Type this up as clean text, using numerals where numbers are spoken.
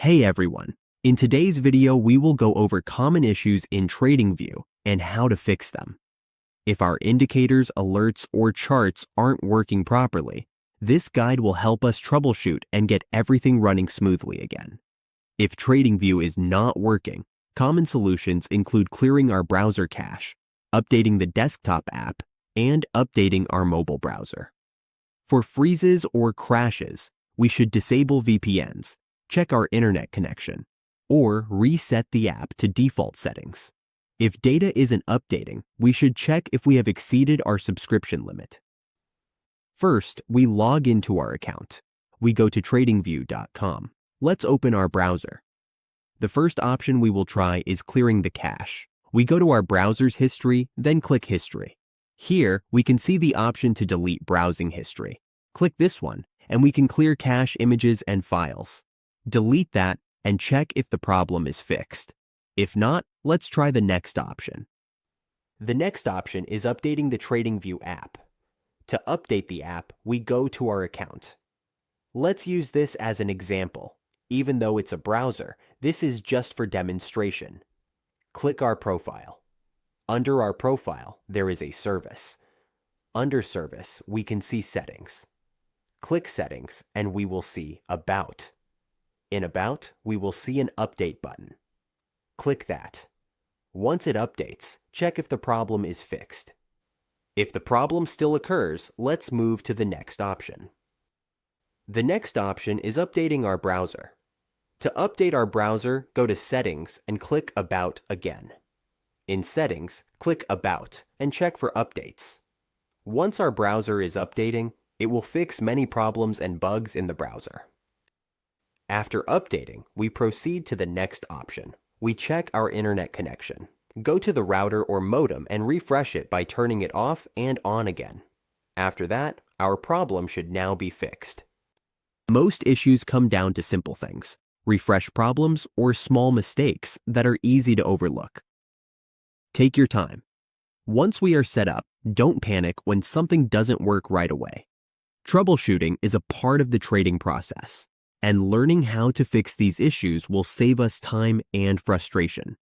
Hey everyone! In today's video, we will go over common issues in Tradingview and how to fix them. If our indicators, alerts, or charts aren't working properly, this guide will help us troubleshoot and get everything running smoothly again. If Tradingview is not working, common solutions include clearing our browser cache, updating the desktop app, and updating our mobile browser. For freezes or crashes, we should disable VPNs, check our internet connection, or reset the app to default settings. If data isn't updating, we should check if we have exceeded our subscription limit. First, we log into our account. We go to tradingview.com. Let's open our browser. The first option we will try is clearing the cache. We go to our browser's history, then click History. Here, we can see the option to delete browsing history. Click this one, and we can clear cache images and files. Delete that and check if the problem is fixed. If not, let's try the next option. The next option is updating the Tradingview app. To update the app, we go to our account. Let's use this as an example. Even though it's a browser, this is just for demonstration. Click our profile. Under our profile, there is a service. Under Service, we can see Settings. Click Settings and we will see About. In About, we will see an Update button. Click that. Once it updates, check if the problem is fixed. If the problem still occurs, let's move to the next option. The next option is updating our browser. To update our browser, go to Settings and click About again. In Settings, click About and check for updates. Once our browser is updating, it will fix many problems and bugs in the browser. After updating, we proceed to the next option. We check our internet connection. Go to the router or modem and refresh it by turning it off and on again. After that, our problem should now be fixed. Most issues come down to simple things, refresh problems, or small mistakes that are easy to overlook. Take your time. Once we are set up, don't panic when something doesn't work right away. Troubleshooting is a part of the trading process, and learning how to fix these issues will save us time and frustration.